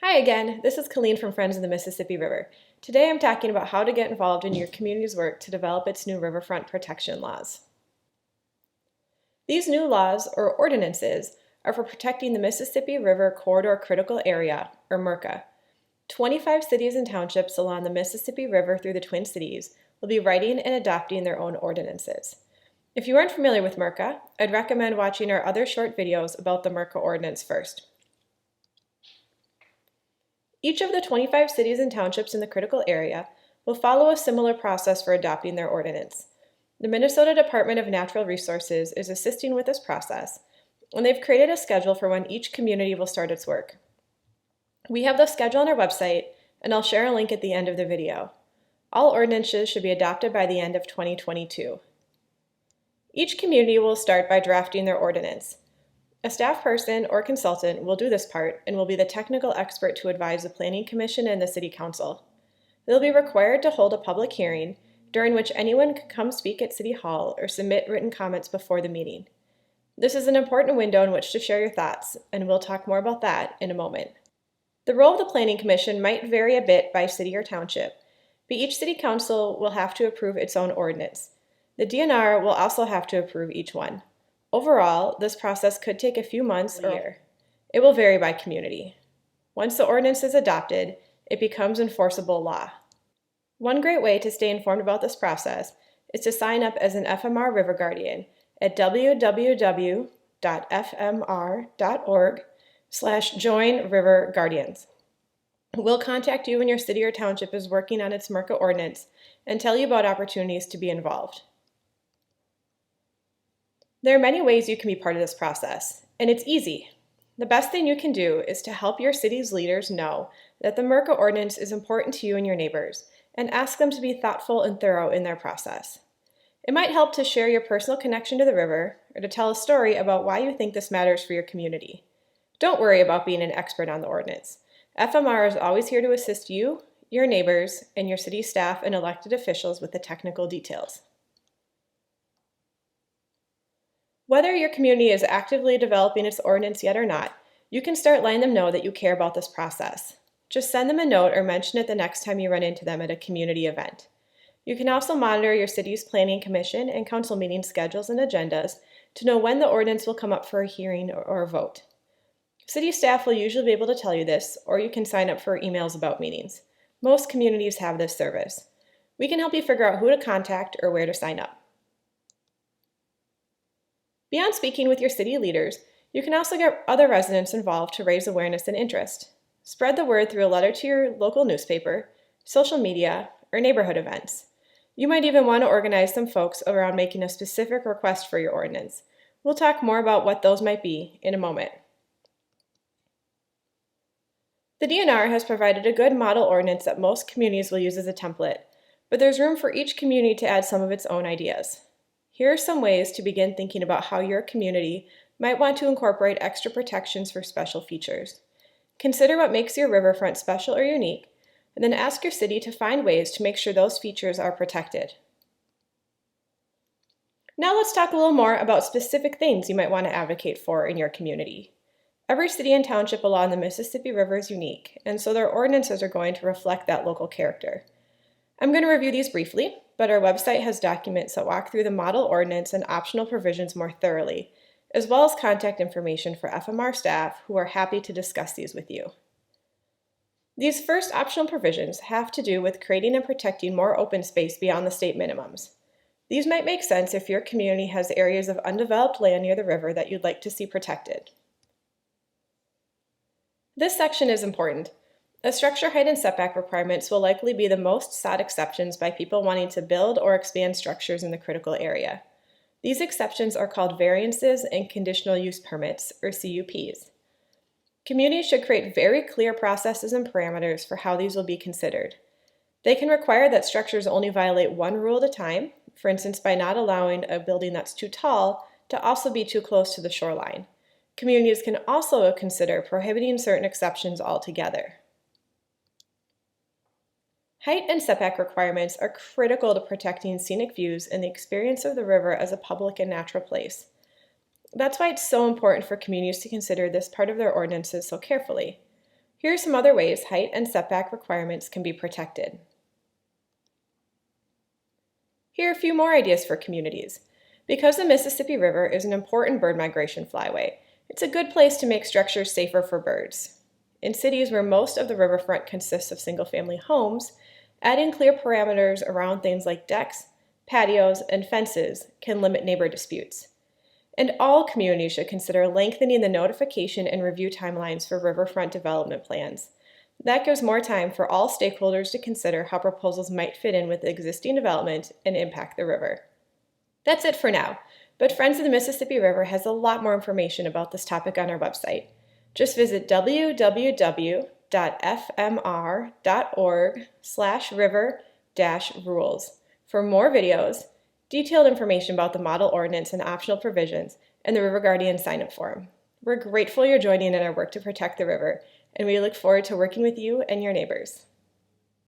Hi again, this is Colleen from Friends of the Mississippi River. Today I'm talking about how to get involved in your community's work to develop its new riverfront protection laws. These new laws, or ordinances, are for protecting the Mississippi River Corridor Critical Area, or MRCCA. 25 cities and townships along the Mississippi River through the Twin Cities will be writing and adopting their own ordinances. If you aren't familiar with MRCCA, I'd recommend watching our other short videos about the MRCCA ordinance first. Each of the 25 cities and townships in the critical area will follow a similar process for adopting their ordinance. The Minnesota Department of Natural Resources is assisting with this process, and they've created a schedule for when each community will start its work. We have the schedule on our website, and I'll share a link at the end of the video. All ordinances should be adopted by the end of 2022. Each community will start by drafting their ordinance. A staff person or consultant will do this part and will be the technical expert to advise the Planning Commission and the City Council. They'll be required to hold a public hearing during which anyone can come speak at City Hall or submit written comments before the meeting. This is an important window in which to share your thoughts, and we'll talk more about that in a moment. The role of the Planning Commission might vary a bit by city or township, but each City Council will have to approve its own ordinance. The DNR will also have to approve each one. Overall, this process could take a few months or a year. It will vary by community. Once the ordinance is adopted, it becomes enforceable law. One great way to stay informed about this process is to sign up as an FMR River Guardian at www.fmr.org/join-river-guardians. We'll contact you when your city or township is working on its MRCCA ordinance and tell you about opportunities to be involved. There are many ways you can be part of this process, and it's easy. The best thing you can do is to help your city's leaders know that the MRCCA ordinance is important to you and your neighbors, and ask them to be thoughtful and thorough in their process. It might help to share your personal connection to the river, or to tell a story about why you think this matters for your community. Don't worry about being an expert on the ordinance. FMR is always here to assist you, your neighbors, and your city staff and elected officials with the technical details. Whether your community is actively developing its ordinance yet or not, you can start letting them know that you care about this process. Just send them a note or mention it the next time you run into them at a community event. You can also monitor your city's planning commission and council meeting schedules and agendas to know when the ordinance will come up for a hearing or a vote. City staff will usually be able to tell you this, or you can sign up for emails about meetings. Most communities have this service. We can help you figure out who to contact or where to sign up. Beyond speaking with your city leaders, you can also get other residents involved to raise awareness and interest. Spread the word through a letter to your local newspaper, social media, or neighborhood events. You might even want to organize some folks around making a specific request for your ordinance. We'll talk more about what those might be in a moment. The DNR has provided a good model ordinance that most communities will use as a template, but there's room for each community to add some of its own ideas. Here are some ways to begin thinking about how your community might want to incorporate extra protections for special features. Consider what makes your riverfront special or unique, and then ask your city to find ways to make sure those features are protected. Now let's talk a little more about specific things you might want to advocate for in your community. Every city and township along the Mississippi River is unique, and so their ordinances are going to reflect that local character. I'm going to review these briefly, but our website has documents that walk through the model ordinance and optional provisions more thoroughly, as well as contact information for FMR staff who are happy to discuss these with you. These first optional provisions have to do with creating and protecting more open space beyond the state minimums. These might make sense if your community has areas of undeveloped land near the river that you'd like to see protected. This section is important. The structure height and setback requirements will likely be the most sought exceptions by people wanting to build or expand structures in the critical area. These exceptions are called variances and conditional use permits, or CUPs. Communities should create very clear processes and parameters for how these will be considered. They can require that structures only violate one rule at a time, for instance by not allowing a building that's too tall to also be too close to the shoreline. Communities can also consider prohibiting certain exceptions altogether. Height and setback requirements are critical to protecting scenic views and the experience of the river as a public and natural place. That's why it's so important for communities to consider this part of their ordinances so carefully. Here are some other ways height and setback requirements can be protected. Here are a few more ideas for communities. Because the Mississippi River is an important bird migration flyway, it's a good place to make structures safer for birds. In cities where most of the riverfront consists of single-family homes, adding clear parameters around things like decks, patios, and fences can limit neighbor disputes. And all communities should consider lengthening the notification and review timelines for riverfront development plans. That gives more time for all stakeholders to consider how proposals might fit in with existing development and impact the river. That's it for now, but Friends of the Mississippi River has a lot more information about this topic on our website. Just visit www.fmr.org/river-rules for more videos, detailed information about the model ordinance and optional provisions, and the River Guardian sign-up form. We're grateful you're joining in our work to protect the river, and we look forward to working with you and your neighbors.